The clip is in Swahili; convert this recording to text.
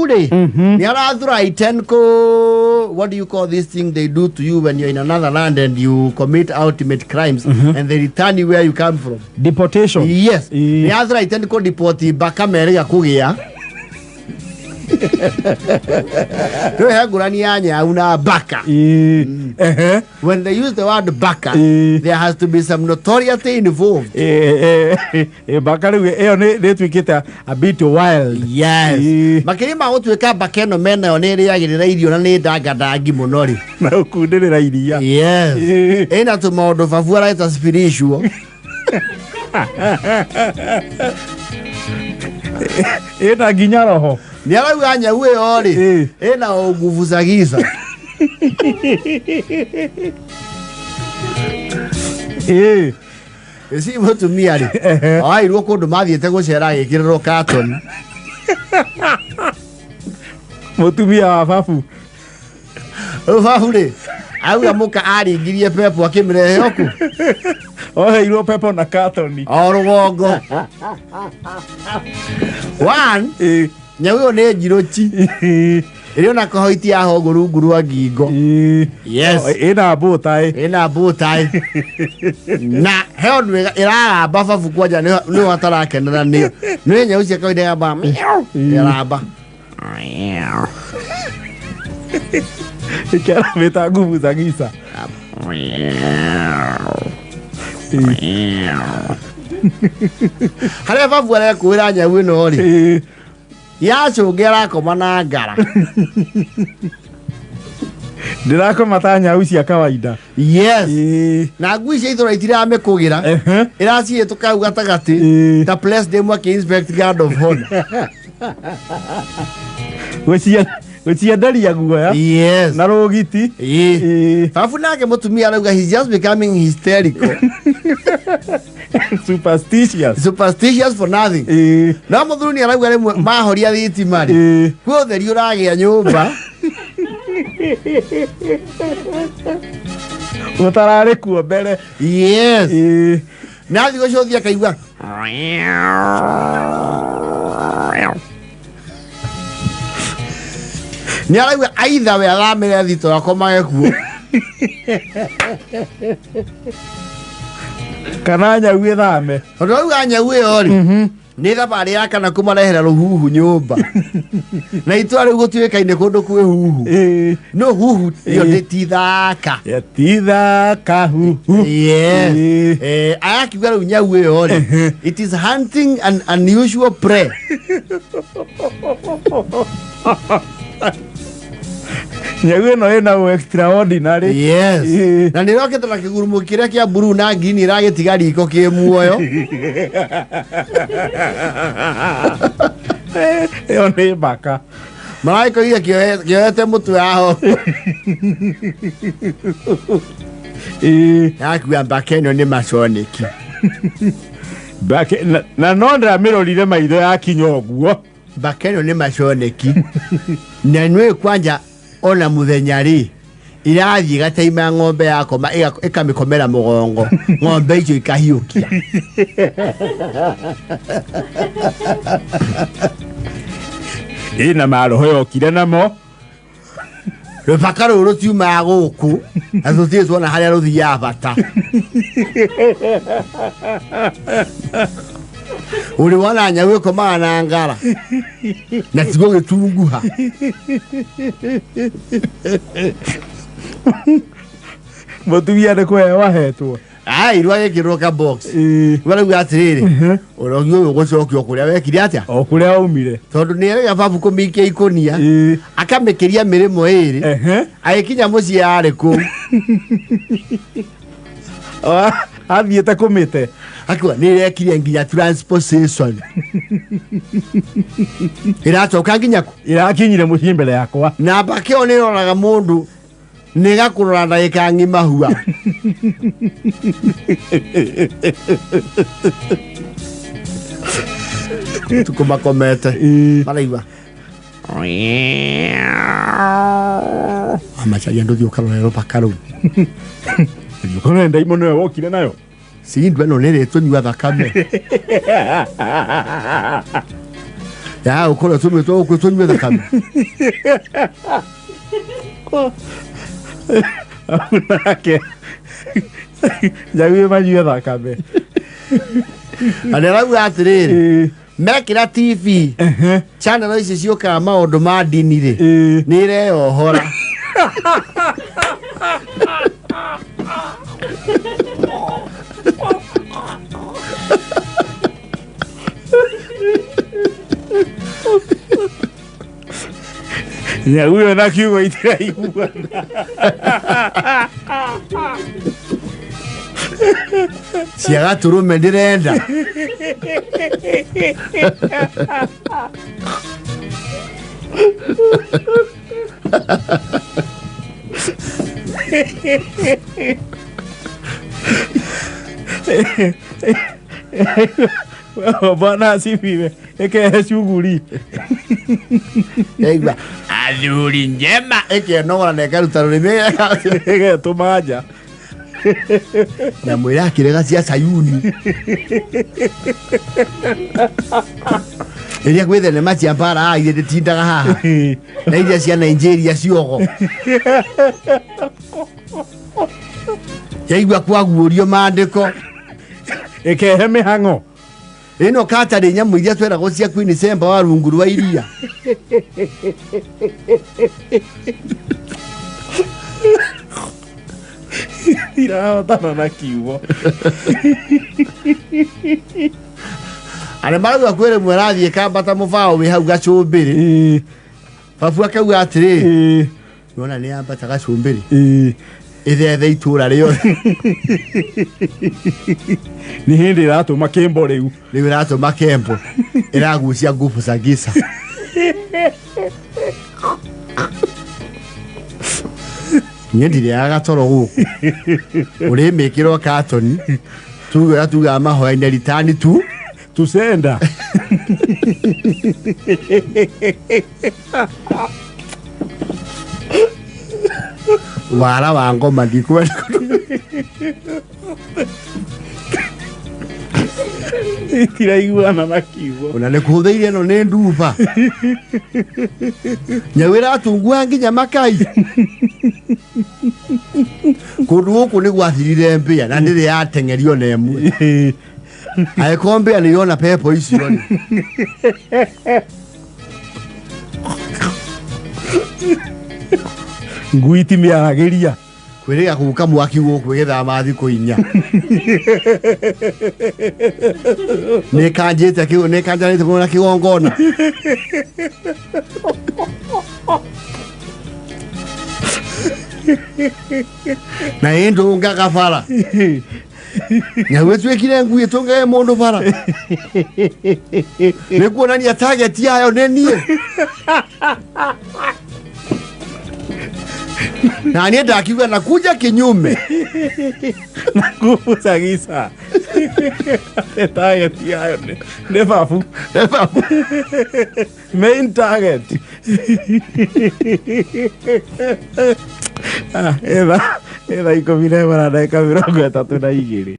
Riure. Niarathura itenko. What do you call this thing they do to you when you're in another land and you commit ultimate crimes and they return you where you come from? Deportation. Yes. Niarathura itenko deport baka mere ya kugia. Baka. When they use the word baka, there has to be some notoriety involved. Baka a bit wild. Yes. Makirima otuweka bakeno mena onere yagirira irio na ni dagadagi monori. Na ukundira iria. Yes. Ena to modo favora ita spiritual. Ena ginya roho. Niarauga nyau ori. Ena oguvuzagiza. Esi motu miari. Ai roko ndo mathiete gucera gikiriro carton. Mutumia wa babu. Babu ri. Auga muka aringirie pepo akimirehe oku. Iro pepo na carton. Orogongo. One. Nyau ne jirochi. Iriyo na kohoiti ya hoguru guru agingo. Yes. Ina botai. Na heodu ira bafa fukwaja ni watara kenana ni. Ni nyau cia koide ya ba. Ira ba. Ikera meta nguvu za gisa. Hale babu ala kuira nyau ino ri. Ya chugera komana ngara. Ndirako matanya uci ya kawaida. Yes. Na ngui cia ithora itira amekugira. Iraci tukau gatagati. Ta place demo ke inspect guard of honor. Wecia ndari ya guoya. Yes. Na rogiti. Fafu nake mutumia arauga he's just becoming hysterical. Superstitious for nothing. Na muthuri ni arauga ni mahoria thitimari. Kwo theri uragia nyumba. Utarare kuo mbere. Yes. Na thigo cothia kaigua. Ni arauga aitha we athamire thito akomage kuo. Kana nyau ithame. Arauga nyau ori. Ni thabari yaka na kumarehera ruhuhu nyumba. Na itware gutwikaine kundu kwi huhu. No huhu yo nditithaka. Ya tithaka huhu. Yes. Ayakiuga ru nyau ori. It is hunting an unusual prey. Nyau no ena extraordinary. Yes. Na ni rocket na kigurumo kiria kia blue na green iragetiga riko ki muoyo. Yo ni baka. Malaika ia kioete mutu aho. Akuwa baka no ni masoniki. Baka na nondra mirorire maitho ya kinyoguo. Baka no ni masoniki. Na nwe kwanja ona muthenyari irathi gataima ng'ombe yako ikamikomera mugongo ng'ombe icio ikahiukia ina maroho yokire namo rupaka ruru tiuma guku athuthie tuona haria ruthia bata uri wana nyau ikomaga na ngara na tigo gitunguha mutumia ni kwe wahetwo irwa gikirwo ka box barauga atiriri urogio gucokio kuria wekire atia o kuria umire tondu ni erega babu kumikia ikonia akamekeria mirimo iri agikinya mucii ari ku athiete kumite akwa ni rekire nginya transportation iracoka nginya ku irakinyire mucii mbere yakwa na bakio ni roraga mundu nega kurora ndagika ngima hua tukumakomete maraigua amacharia nduthi ukarorero pakaru Yukone ndaimo no wokire nayo. Sindwe no nere tunywa thakame. ya ukora tume to kutunywe thakame nake njaguä manyue thakame anä atiriri mekira TV channel ici ciũkaga maũndũ ma ndini rĩ nĩ ireyohora nyaguo na kiugo itiraiguana ciaga tũrũme ndĩrenda bwana asifiwe eke shughuli Egba athuri njema ĩkenogora na ĩkaruta rũrĩmĩ ĩgetũma nja na mwĩra akĩrega cia Sayuni iria gwĩ thenema cia mbara iria ndĩtindaga haha na iria cia Nigeria ciogo yaigua kwaguũrio mandĩko ĩkehe mĩhang'o ĩno katarĩ nyamũ iria tweragwo cia Queen Semba wa rungu rwa iria irahotana na kiugo arĩ marauga kwĩ rĩmwe rathiĩ kambata mũbao wĩ hau gacumbĩrĩ babu akauga atĩrĩ nona nĩ yambata gacumbĩrĩ ithethe itũra rĩothe nĩ hĩndĩ ĩratũma kĩmbo rĩu rĩu ĩratũma kembo ĩragucia ngubu za giza niĩ ndirĩaga toro gũkũ ũrĩmĩkĩrwo katoni tugaga mahoya-inĩ ritani tu tusenda wara wa ngoma ndikwenda itiraiguana na kiugo ona nĩ kũhũthĩire ĩno nĩ nduba nyau ĩratungua nginya makai kũndũ gũkũ nĩ gwathirire mbĩa na ndĩrĩ yateng'erio na ĩmwe angĩkorwo mbĩa nĩ irona pepo icio rĩ ngui timĩaragĩria kwĩrĩga gũka mwaki gũkũ ĩgĩthama thikũ inya nĩkanjĩte kũna kĩgongona na ĩndũngaga bara nyau ĩtuĩkire ngui ĩtũngage mũndũ bara nĩ kuonania target yayo nĩ niĩ na niĩ ndakiuga na kuja kinyume na nguvu za giza target yayo nĩ babu main target etha 11 na ndagĩka 32